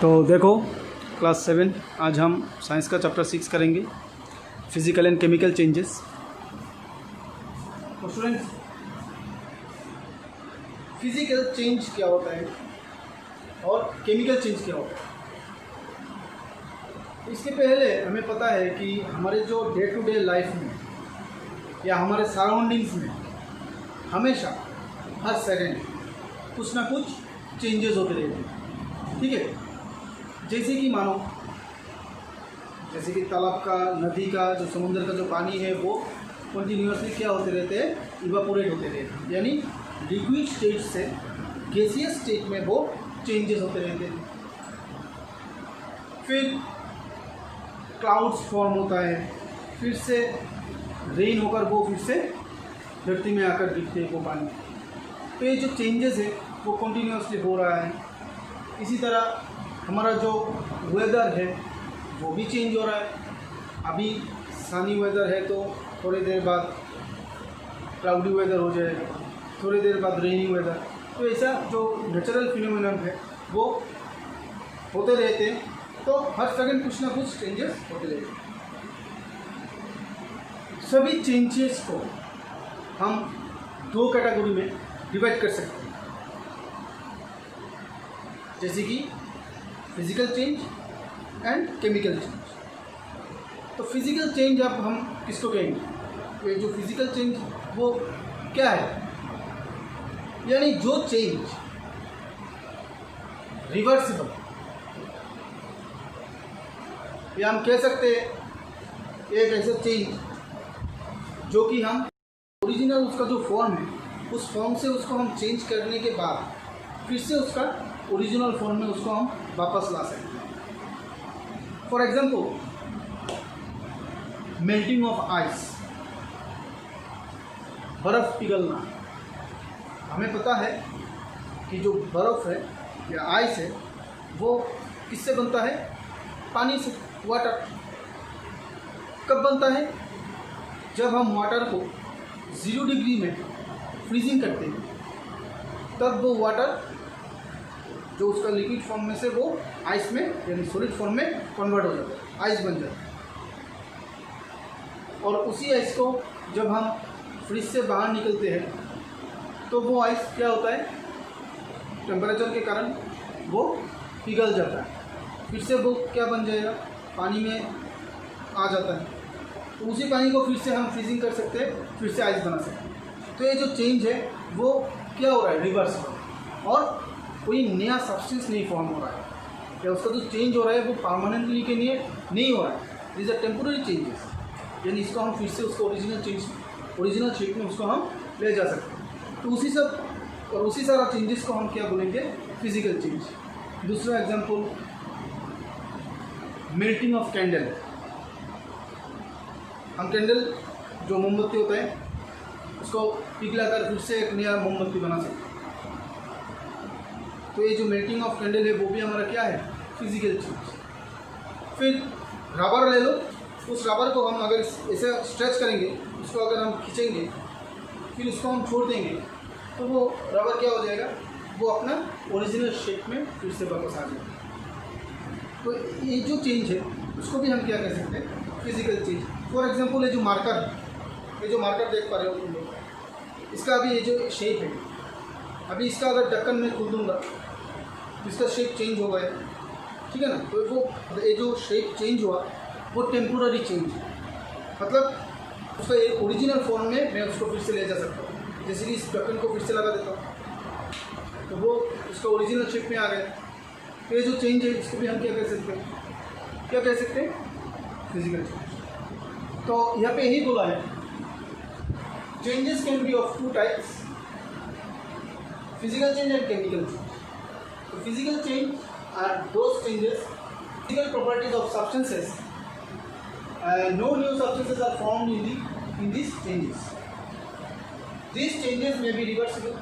तो देखो क्लास 7 आज हम साइंस का चैप्टर 6 करेंगे, फिजिकल एंड केमिकल चेंजेस। तो स्टूडेंट्स, फिजिकल चेंज क्या होता है और केमिकल चेंज क्या होता है, इसके पहले हमें पता है कि हमारे जो डे टू डे लाइफ में या हमारे सराउंडिंग्स में हमेशा हर सेकंड कुछ ना कुछ चेंजेस होते रहते हैं। ठीक है, जैसे कि मानो तालाब का, नदी का, जो समुद्र का जो पानी है वो कंटिन्यूसली क्या होते रहते हैं, इवापोरेट होते रहते हैं, यानी लिक्विड स्टेट से गैसियस स्टेट में वो चेंजेस होते रहते हैं। फिर क्लाउड्स फॉर्म होता है, फिर से रेन होकर वो फिर से धरती में आकर गिरते हैं वो पानी। तो ये जो चेंजेस है वो कंटिन्यूसली हो रहा है। इसी तरह हमारा जो वेदर है वो भी चेंज हो रहा है। अभी सनी वेदर है तो थोड़ी देर बाद क्लाउडी वेदर हो जाएगा, थोड़ी देर बाद रेनी वेदर। तो ऐसा जो नेचुरल फिनोमिनन है वो होते रहते हैं। तो हर सेकंड कुछ ना कुछ चेंजेस होते रहते हैं। सभी चेंजेस को हम दो कैटेगरी में डिवाइड कर सकते हैं, जैसे कि physical change and chemical change. तो फिजिकल चेंज अब हम किसको कहेंगे? ये जो फिजिकल चेंज वो क्या है, यानी जो चेंज रिवर्सिबल, या हम कह सकते हैं एक ऐसा चेंज जो कि हम ओरिजिनल उसका जो फॉर्म है उस फॉर्म से उसको हम चेंज करने के बाद फिर से उसका ओरिजिनल फॉर्म में उसको हम वापस ला सकते हैं। For example, melting of ice, बर्फ़ पिघलना। हमें पता है कि जो बर्फ़ है या आइस है वो किससे बनता है? पानी से, वाटर। कब बनता है? जब हम वाटर को 0 डिग्री में फ्रीजिंग करते हैं, तब वो वाटर जो उसका लिक्विड फॉर्म में से वो आइस में यानी सॉलिड फॉर्म में कन्वर्ट हो जाता है, आइस बन जाता है। और उसी आइस को जब हम फ्रिज से बाहर निकलते हैं तो वो आइस क्या होता है, टेम्परेचर के कारण वो पिघल जाता है, फिर से वो क्या बन जाएगा, पानी में आ जाता है। तो उसी पानी को फिर से हम फ्रीजिंग कर सकते हैं, फिर से आइस बना सकते हैं। तो ये जो चेंज है वो क्या हो रहा है, रिवर्स हो रहा है, और कोई नया सब्सटेंस नहीं फॉर्म हो रहा है, या उसका जो चेंज हो रहा है वो परमानेंटली के लिए नहीं हो रहा है। दिस आर टेम्पोररी चेंजेस, यानी इसको हम फिर से उसको ओरिजिनल शेप में उसको हम ले जा सकते हैं। तो उसी सारा चेंजेस को हम क्या बोलेंगे, फिजिकल चेंज। दूसरा एग्जांपल, मेल्टिंग ऑफ कैंडल। हम कैंडल जो मोमबत्ती होता है उसको पिघलाकर फिर से एक नया मोमबत्ती बना सकते हैं। तो ये जो मेल्टिंग ऑफ कैंडल है वो भी हमारा क्या है, फिजिकल चेंज। फिर रबर ले लो, उस रबर को हम अगर ऐसे स्ट्रेच करेंगे, उसको अगर हम खींचेंगे, फिर उसको हम छोड़ देंगे, तो वो रबर क्या हो जाएगा, वो अपना ओरिजिनल शेप में फिर से वापस आ जाएगा। तो ये जो चेंज है उसको भी हम क्या कह सकते हैं, फिजिकल चेंज। फॉर एग्जांपल, ये जो मार्कर है, ये जो मार्कर देख पा रहे हो तुम लोग, इसका अभी ये जो शेप है, अभी इसका अगर ढक्कन में खोल दूँगा तो इसका शेप चेंज हो गया, ठीक है ना। तो वो ये जो शेप चेंज हुआ वो टेम्पोररी चेंज है, मतलब उसका एक ओरिजिनल फॉर्म में मैं उसको फिर से ले जा सकता हूँ। जैसे कि इस ढक्कन को फिर से लगा देता हूँ तो वो उसका ओरिजिनल शेप में आ गया। तो ये जो चेंज है इसको भी हम क्या कह सकते हैं, क्या कह सकते हैं, फिजिकल चेंज। तो यहाँ पे यही बोला है, changes can be of 2 types, physical change and chemical change. So physical change are those changes, physical properties of substances. No new substances are formed in these changes. These changes may be reversible.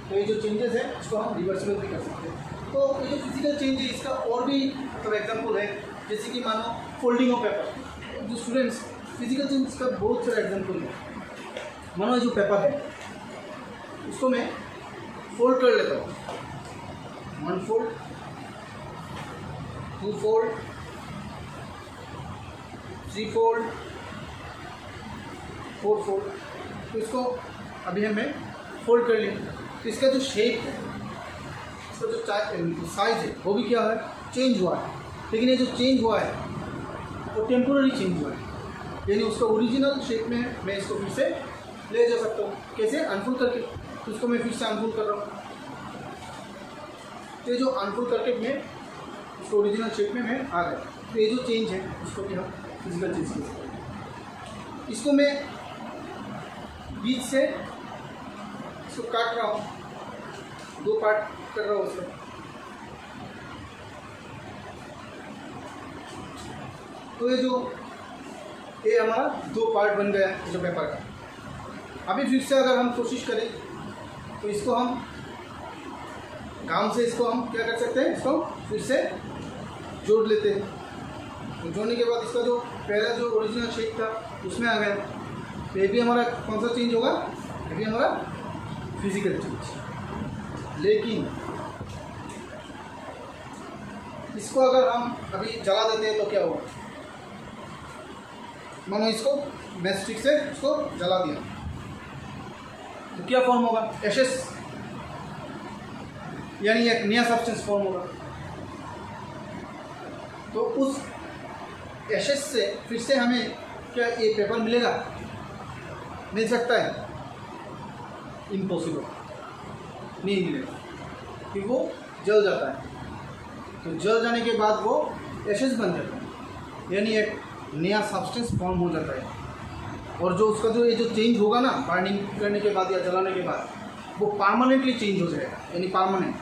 तो ये जो changes है इसको हम reversible भी कर सकते हैं। तो ये जो फिजिकल चेंज है इसका और भी मतलब एग्जाम्पल है, जैसे कि मानो फोल्डिंग ऑफ पेपर। जो स्टूडेंट्स, फिजिकल चेंज का बहुत सारा एग्जाम्पल है। मानो जो पेपर है उसको मैं फोल्ड कर लेता हूँ, 1 फोल्ड, 2 फोल्ड, 3 फोल्ड, 4 फोल्ड। तो इसको अभी हमें फोल्ड कर लें। तो इसका जो शेप है, इसका जो साइज है वो भी क्या है, चेंज हुआ है। लेकिन ये जो चेंज हुआ है वो टेम्पोररी चेंज हुआ है, यानी उसका ओरिजिनल शेप में है। मैं इसको फिर से ले जा सकता हूँ, कैसे, अनफोल्ड करके। तो इसको मैं फिर से अनफोल्ड कर रहा हूँ। तो ये जो अनफोल्ड करके मैं उसको ओरिजिनल शेप में मैं आ गया। तो ये जो चेंज है उसको भी हम फिजिकल चेंज कर सकते हैं। इसको मैं बीच से इसको काट रहा हूँ, 2 पार्ट कर रहा हूँ उसको। तो ये हमारा 2 पार्ट बन गया है जो पेपर का। अभी फिर से अगर हम कोशिश करें तो इसको हम गाम से इसको हम क्या कर सकते हैं, इसको फिर से जोड़ लेते हैं। तो जोड़ने के बाद इसका जो पहला जो ओरिजिनल शेप था उसमें आ गया। तो ये भी हमारा कौन सा चेंज होगा, ये भी हमारा फिजिकल चेंज। लेकिन इसको अगर हम अभी जला देते हैं तो क्या होगा, मानो इसको मैं स्टिक से इसको जला दिया तो क्या फॉर्म होगा, एशेस, यानी एक नया सब्सटेंस फॉर्म होगा। तो उस एशेस से फिर से हमें क्या ये पेपर मिलेगा, मिल सकता है, इम्पॉसिबल, नहीं मिलेगा, क्योंकि वो जल जाता है। तो जल जाने के बाद वो एशेस बन जाता है, यानी एक नया सब्सटेंस फॉर्म हो जाता है। और जो उसका जो ये जो चेंज होगा ना, बर्निंग करने के बाद या जलाने के बाद, वो परमानेंटली चेंज हो जाएगा, यानी परमानेंट।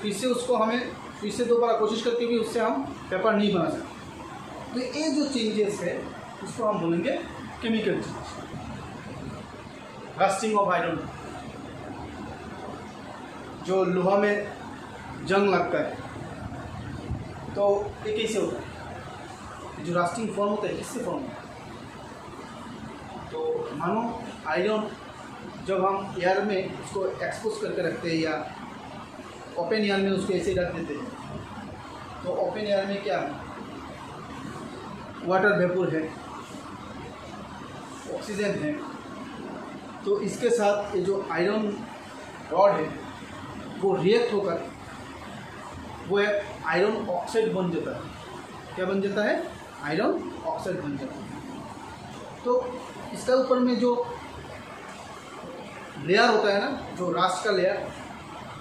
फिर से उसको हमें फिर से दोबारा कोशिश करके भी उससे हम पेपर नहीं बना सकते। तो ये जो चेंजेस है उसको हम बोलेंगे chemical change. Rusting of iron, जो लोहा में जंग लगता है, तो ये कैसे होता है, जो रस्टिंग फॉर्म होता है किससे फॉर्म होता है। तो मानो आयरन जब हम एयर में उसको एक्सपोज करके रखते हैं या ओपन एयर में उसको ऐसे रख देते हैं, तो ओपन एयर में क्या है, वाटर वेपर है, ऑक्सीजन है। तो इसके साथ ये जो आयरन रॉड है वो रिएक्ट होकर वो एक आयरन ऑक्साइड बन जाता है। क्या बन जाता है, आयरन ऑक्साइड बन जाता है। तो इसका ऊपर में जो लेयर होता है ना, जो रास्ट का लेयर,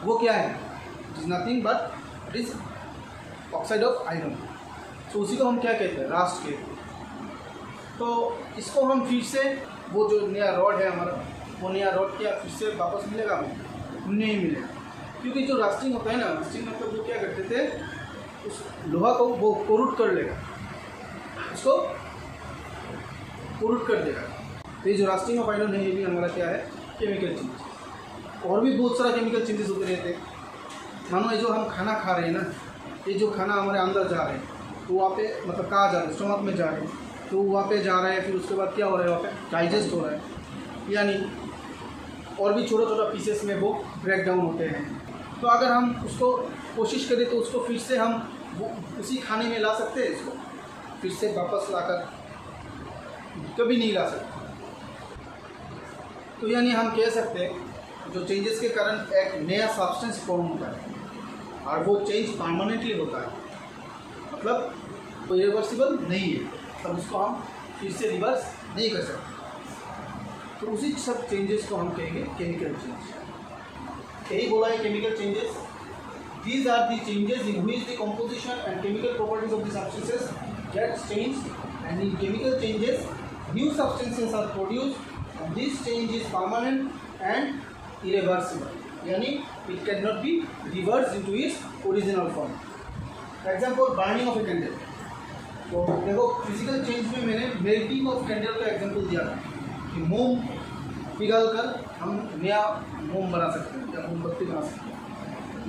वो क्या है, it is nothing but it is oxide of iron. तो उसी को हम क्या कहते हैं, रास्ट कहते हैं। तो इसको हम फिर से वो जो नया रॉड है हमारा, वो नया रॉड क्या फिर से वापस मिलेगा हमें, नहीं मिलेगा। क्योंकि जो रास्टिंग होता है ना, रास्टिंग मतलब वो क्या करते थे, उस लोहा को वो कोरूट कर लेगा, उसको कोरूट कर देगा। तो ये जो रास्टिंग ऑफ आयरन है ये भी हमारा क्या है, केमिकल चेंज। और भी बहुत सारा केमिकल चेंजेस होते रहते हैं। मानो ये जो हम खाना खा रहे हैं ना, ये जो खाना हमारे अंदर जा रहे हैं, तो वहाँ पे मतलब कहाँ जा रहे हैं, स्टमक में जा रहे हैं, तो वहाँ पे जा रहे हैं, फिर उसके बाद क्या हो रहा है, वहाँ पे डाइजेस्ट हो रहा है, यानी और भी छोटा छोटा पीसेस में वो ब्रेक डाउन होते हैं। तो अगर हम उसको कोशिश करें तो उसको फिर से हम उसी खाने में ला सकते हैं, इसको फिर से वापस लाकर कभी नहीं ला सकते। तो यानी हम कह सकते हैं जो चेंजेस के कारण एक नया सब्सटेंस फॉर्म होता है और वो चेंज परमानेंटली होता है, मतलब वो रिवर्सिबल नहीं है, तब उसको हम फिर से रिवर्स नहीं कर सकते। तो उसी सब चेंजेस को हम कहेंगे केमिकल चेंज। यही बोला है chemical changes. These are the changes in which the composition and chemical properties of the substances get changed, and in chemical changes, new substances are produced, and this change is permanent and irreversible. यानी it cannot be reversed into its original form. For example, burning of a candle. तो देखो physical change में मैंने melting of candle का example दिया था कि मोम पिघल कर हम नया मोम बना सकते हैं या मोमबत्ती बना सकते हैं।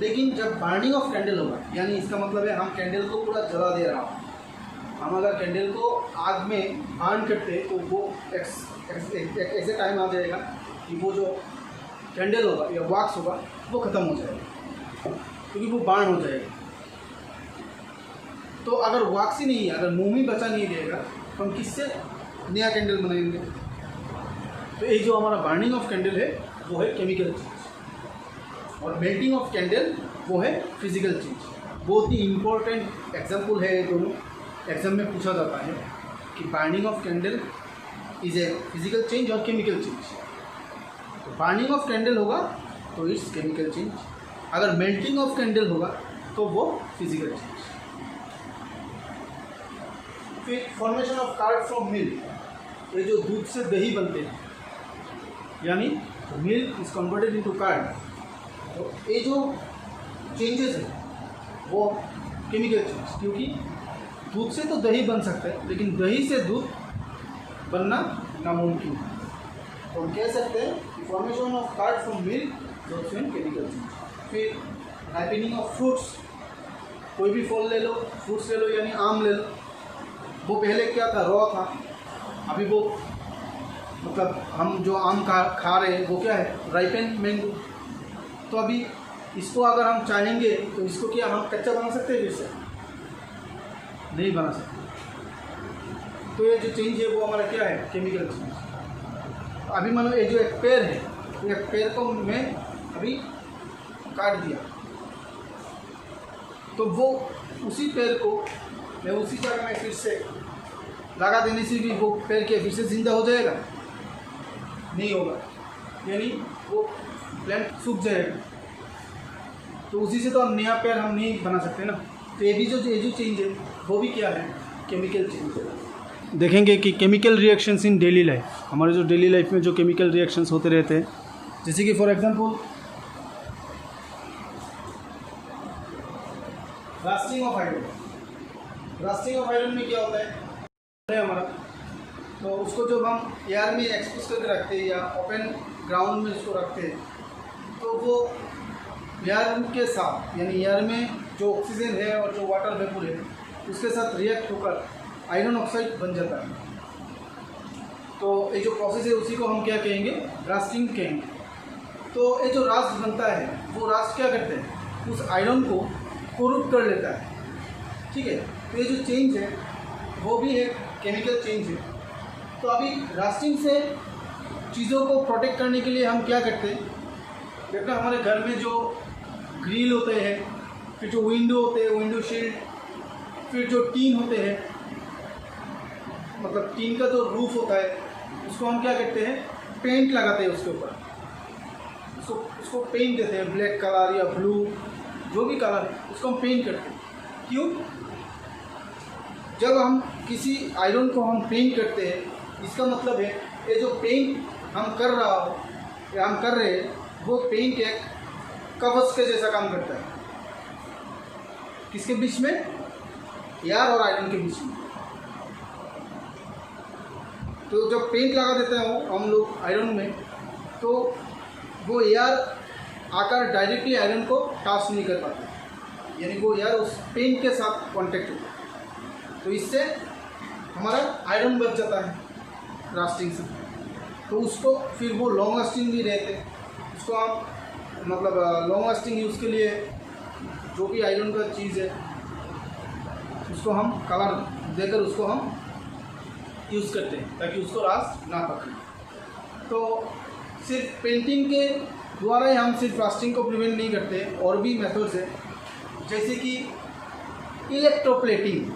लेकिन जब बर्निंग ऑफ कैंडल होगा, यानी इसका मतलब है हम कैंडल को पूरा जला दे रहा हूँ। हम अगर कैंडल को आग में बर्न करते हैं तो वो एक ऐसे टाइम आ जाएगा कि वो जो कैंडल होगा या वैक्स होगा वो ख़त्म हो जाएगा, क्योंकि वो बर्न हो जाएगा। तो अगर वैक्स ही नहीं है, अगर मोम ही बचा नहीं रहेगा तो हम किससे नया कैंडल बनाएंगे? तो ये जो हमारा बर्निंग ऑफ कैंडल है वो है केमिकल चेंज, और मेल्टिंग ऑफ कैंडल वो है फिजिकल चेंज। बहुत ही इम्पोर्टेंट एग्जाम्पल है ये दोनों, एग्जाम में पूछा जाता है कि burning of candle is a physical change और केमिकल चेंज। तो बर्निंग ऑफ कैंडल होगा तो इट्स केमिकल चेंज, अगर मेल्टिंग ऑफ कैंडल होगा तो वो फिजिकल चेंज। फिर formation of card from milk, ये जो दूध से दही बनते हैं, यानी milk is converted into card. तो ये जो चेंजेस है वो केमिकल चेंज, क्योंकि दूध से तो दही बन सकता है लेकिन दही से दूध बनना नामुमकिन है। तो हम कह सकते हैं formation of card from milk is also chemical change. फिर राइपनिंग ऑफ फ्रूट्स, कोई भी फल ले लो, फ्रूट्स ले लो, यानी आम ले लो, वो पहले क्या था, रॉ था, अभी वो मतलब हम जो आम खा रहे हैं वो क्या है, राइपन मैंगो। तो अभी इसको अगर हम चाहेंगे तो इसको क्या हम कच्चा बना सकते हैं? फिर से नहीं बना सकते। तो ये जो चेंज है वो हमारा क्या है, केमिकल चेंज। अभी मानो ये जो एक पेड़ है, एक पेड़ को मैं अभी काट दिया, तो वो उसी पेड़ को मैं उसी जगह में फिर से लगा देने से भी वो पेड़ के फिर से जिंदा हो जाएगा? नहीं होगा, यानी वो प्लांट सूख जाएगा। तो उसी से तो हम नया पेड़ हम नहीं बना सकते ना। तो ये जो चेंज है वो भी क्या है, केमिकल चेंज है। देखेंगे कि chemical reactions in daily life, हमारे जो डेली लाइफ में जो केमिकल रिएक्शंस होते रहते हैं, जैसे कि for example rusting of iron. Rusting of iron में क्या होता है हमारा, तो उसको जब हम एयर में एक्सपोज करके रखते हैं या ओपन ग्राउंड में उसको रखते हैं, तो वो एयर के साथ, यानी एयर में जो ऑक्सीजन है और जो वाटर वेपर है उसके साथ रिएक्ट होकर आयरन ऑक्साइड बन जाता है। तो ये जो प्रोसेस है उसी को हम क्या कहेंगे, रास्टिंग कहेंगे। तो ये जो रास्ट बनता है वो रास्ट क्या करते हैं, उस आयरन को कोरूट कर लेता है, ठीक है। तो ये जो चेंज है वो भी एक केमिकल चेंज है। तो अभी रास्टिंग से चीज़ों को प्रोटेक्ट करने के लिए हम क्या करते हैं, देखना हमारे घर में जो ग्रिल होते हैं, फिर जो विंडो होते हैं, विंडो शील्ड, फिर जो टीन होते हैं, मतलब टीन का जो रूफ होता है उसको हम क्या करते हैं, पेंट लगाते हैं उसके ऊपर, उसको पेंट देते हैं, ब्लैक कलर या ब्लू जो भी कलर है उसको हम पेंट करते हैं। क्यों? जब हम किसी आयरन को हम पेंट करते हैं, इसका मतलब है ये जो पेंट हम कर रहे हैं वो पेंट एक कवच के जैसा काम करता है। किसके बीच में? एयर और आयरन के बीच में। तो जब पेंट लगा देते हैं हम लोग आयरन में, तो वो एयर आकर डायरेक्टली आयरन को टच नहीं कर पाता, यानी वो एयर उस पेंट के साथ कांटेक्ट होता है। तो इससे हमारा आयरन बच जाता है रास्टिंग से। तो उसको फिर वो लॉन्ग लास्टिंग भी रहते, उसको हम मतलब लॉन्ग लास्टिंग यूज़ के लिए जो भी आयरन का चीज़ है उसको हम कलर देकर उसको हम यूज़ करते हैं ताकि उसको रास्ट ना पकड़े। तो सिर्फ पेंटिंग के द्वारा ही हम सिर्फ रास्टिंग को प्रिवेंट नहीं करते, और भी मेथड्स है, जैसे कि इलेक्ट्रोप्लेटिंग।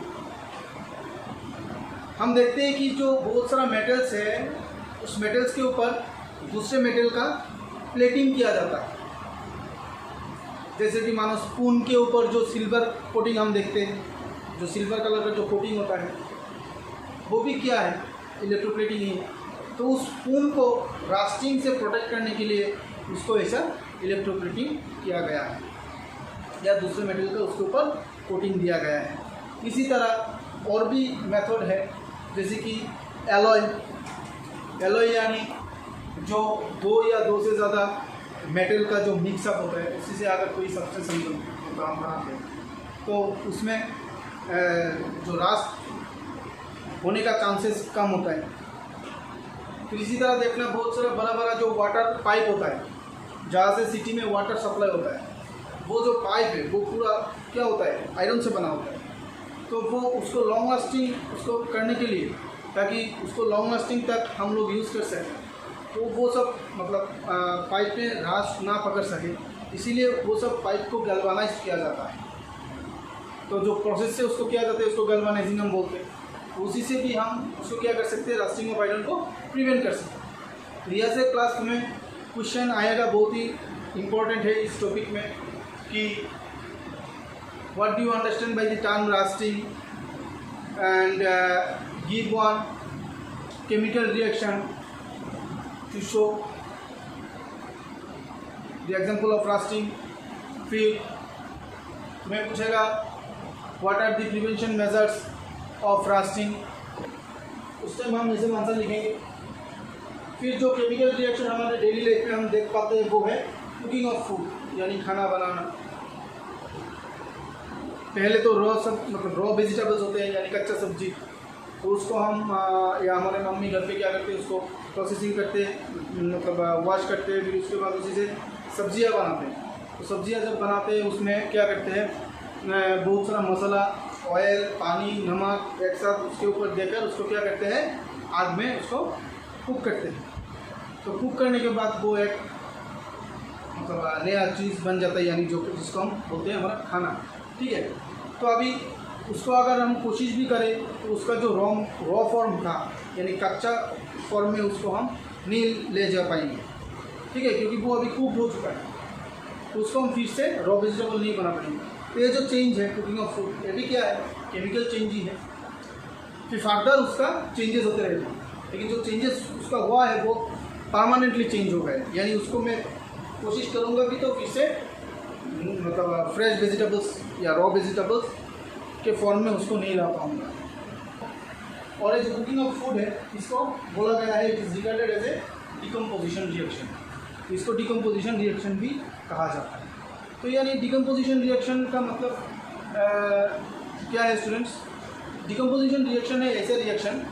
हम देखते हैं कि जो बहुत सारा मेटल्स है उस मेटल्स के ऊपर दूसरे मेटल का प्लेटिंग किया जाता है। जैसे कि मानो स्पून के ऊपर जो सिल्वर कोटिंग हम देखते हैं, जो सिल्वर कलर का जो कोटिंग होता है वो भी क्या है, इलेक्ट्रोप्लेटिंग ही है। तो उस स्पून को रास्टिंग से प्रोटेक्ट करने के लिए उसको ऐसा इलेक्ट्रोप्लेटिंग किया गया है, या दूसरे मेटल का उसके ऊपर कोटिंग दिया गया है। इसी तरह और भी मेथड है, जैसे कि एलॉय यानी जो दो या दो से ज़्यादा मेटल का जो मिक्सअप होता है उसी से अगर कोई सब्सटेंस हम काम बनाते हैं तो उसमें जो रास्ट होने का चांसेस कम होता है। फिर इसी तरह देखना बहुत सारा बड़ा बड़ा जो वाटर पाइप होता है, जहाँ से सिटी में वाटर सप्लाई होता है, वो जो पाइप है वो पूरा क्या होता है, आयरन से बना होता है। तो वो उसको लॉन्ग लास्टिंग उसको करने के लिए, ताकि उसको लॉन्ग लास्टिंग तक हम लोग यूज़ कर सकें, तो वो सब मतलब पाइप में रास ना पकड़ सके, इसीलिए वो सब पाइप को गैल्वानाइज किया जाता है। तो जो प्रोसेस से उसको किया जाता है उसको गैल्वानाइजिंग हम बोलते हैं। तो उसी से भी हम उसको क्या कर सकते हैं, रस्टिंग ऑफ आयरन को प्रिवेंट कर सकते हैं। तो यह से क्लास में क्वेश्चन आएगा, बहुत ही इम्पोर्टेंट है इस टॉपिक में, कि what do you understand by the term rusting and give one chemical reaction to show the example of rusting. फिर तुम्हें पूछेगा what are the prevention measures of rusting, उस टाइम हम ऐसे आंसर लिखेंगे। फिर जो केमिकल रिएक्शन हमारे डेली लाइफ में हम देख पाते हैं वो है कुकिंग ऑफ फूड, यानी खाना बनाना। पहले तो रॉ सब मतलब रॉ वेजिटेबल्स होते हैं, यानी कच्चा सब्जी, तो उसको हम या हमारे मम्मी घर पे क्या करते हैं, उसको प्रोसेसिंग करते हैं, मतलब वॉश करते हैं, फिर उसके बाद उसी से सब्जियां बनाते हैं। तो सब्जियां जब बनाते हैं उसमें क्या करते हैं, बहुत सारा मसाला, ऑयल, पानी, नमक एक साथ उसके ऊपर देकर उसको क्या करते हैं, आग में उसको कुक करते हैं। तो कुक करने के बाद वो एक मतलब नया चीज़ बन जाता है, यानी जो जिसको हम बोलते हैं हमारा खाना। ठीक है, तो अभी उसको अगर हम कोशिश भी करें तो उसका जो रॉ फॉर्म था, यानी कच्चा फॉर्म में उसको हम नहीं ले जा पाएंगे। ठीक है, क्योंकि वो अभी कुक हो चुका है, तो उसको हम फिर से रॉ वेजिटेबल नहीं बना पाएंगे। तो ये जो चेंज है कुकिंग ऑफ फूड, ये भी क्या है, केमिकल चेंज ही है। फिर फर्दर उसका चेंजेस होते रहेंगे, लेकिन जो चेंजेस उसका हुआ है वो परमानेंटली चेंज हो गए, यानी उसको मैं कोशिश करूँगा भी तो फिर से मतलब फ्रेश वेजिटेबल्स या रॉ वेजिटेबल्स के फॉर्म में उसको नहीं ला पाऊँगा। और ये जो कुकिंग ऑफ फूड है इसको बोला गया है it is regarded as a decomposition reaction. इसको डिकम्पोजिशन रिएक्शन भी कहा जाता है। तो यानी डिकम्पोजिशन रिएक्शन का मतलब क्या है स्टूडेंट्स, डिकम्पोजिशन रिएक्शन है ऐसे रिएक्शन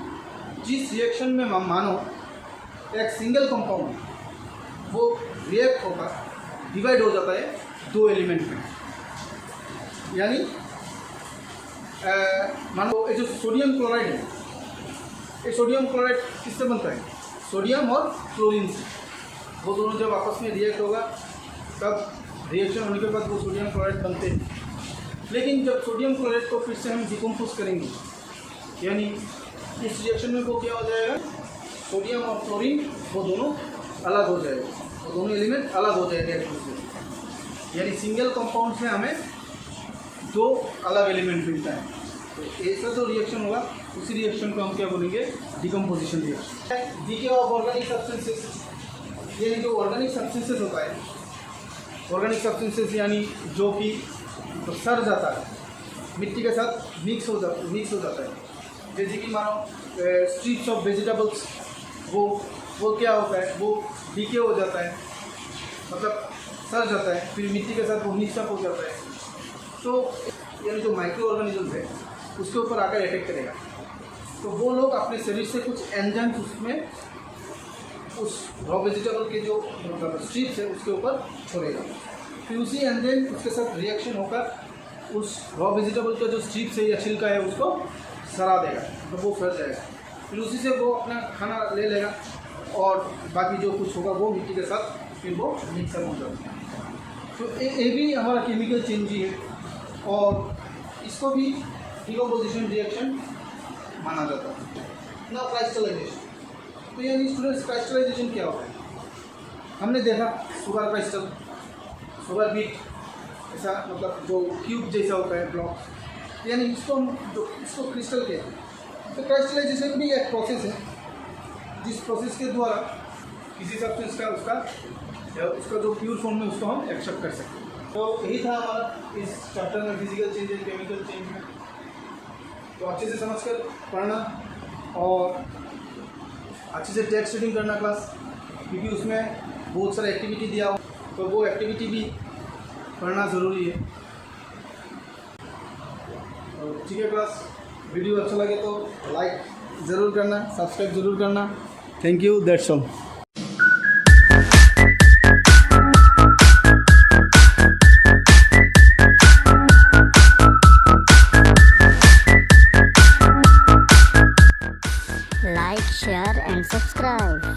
जिस रिएक्शन में मानो एक सिंगल कंपाउंड वो रिएक्ट होकर डिवाइड हो जाता है दो एलिमेंट में। यानी मानो ये जो सोडियम क्लोराइड है, ये सोडियम क्लोराइड किससे बनता है, सोडियम और क्लोरीन से। वो दोनों जब आपस में रिएक्ट होगा तब रिएक्शन होने के बाद वो सोडियम क्लोराइड बनते हैं। लेकिन जब सोडियम क्लोराइड को फिर से हम डिकम्पोज करेंगे, यानी इस रिएक्शन में वो क्या हो जाएगा, सोडियम और क्लोरीन वो दोनों अलग हो जाएगा, वो दोनों एलिमेंट अलग हो जाएंगे एक दूसरे से। यानी सिंगल कंपाउंड से हमें दो अलग एलिमेंट मिलता है। तो ऐसा जो रिएक्शन होगा उसी रिएक्शन को हम क्या बोलेंगे, decomposition reaction. DK of organic substances, यानी जो ऑर्गेनिक सब्सटेंसेस होता है, ऑर्गेनिक सब्सटेंसेस यानी जो कि तो सड़ जाता है, मिट्टी के साथ मिक्स हो जाता है। जैसे कि मानो स्ट्रिप्स ऑफ वेजिटेबल्स, वो क्या होता है, वो डीके हो जाता है, मतलब सड़ जाता है, फिर मिट्टी के साथ वो मिक्सअप हो जाता है। तो यानी जो माइक्रो ऑर्गेनिजम्स है उसके ऊपर आकर अटैक करेगा। तो वो लोग अपने शरीर से कुछ एंजाइम्स उसमें उस रॉ वेजिटेबल के जो मतलब स्ट्रिप्स है उसके ऊपर छोड़ेगा। फिर उसी एंजाइम उसके साथ रिएक्शन होकर उस रॉ वेजिटेबल का जो स्ट्रिप्स है या छिलका है उसको सड़ा देगा, तो वो फैल जाएगा। फिर उसी से वो अपना खाना ले लेगा और बाकी जो कुछ होगा वो मिट्टी के साथ फिर वो मिक्सअप हो जाता है। तो ये भी हमारा केमिकल चेंज ही है और इसको भी डिकम्पोजिशन रिएक्शन माना जाता है ना। क्राइस्टलाइजेशन, तो यानी स्टूडेंट्स क्राइस्टलाइजेशन क्या होता है, हमने देखा शुगर क्राइस्टल, शुगर बीट ऐसा मतलब जो क्यूब जैसा होता है ब्लॉक, यानी इसको क्रिस्टल कहते हैं। तो क्राइस्टलाइजेशन भी एक प्रोसेस है जिस प्रोसेस के द्वारा किसी सब्सटेंस का उसका जो प्योर फॉर्म में उसको हम एक्सेप्ट कर सकते हैं। तो यही था हमारा इस चैप्टर में physical change and chemical change में। तो अच्छे से समझ कर पढ़ना और अच्छे से टेक्स्ट रीडिंग करना क्लास, क्योंकि उसमें बहुत सारा एक्टिविटी दिया हो तो वो एक्टिविटी भी पढ़ना ज़रूरी है। तो ठीक है क्लास, वीडियो अच्छा लगे तो लाइक ज़रूर करना, सब्सक्राइब ज़रूर करना। Thank you, that's all. and subscribe.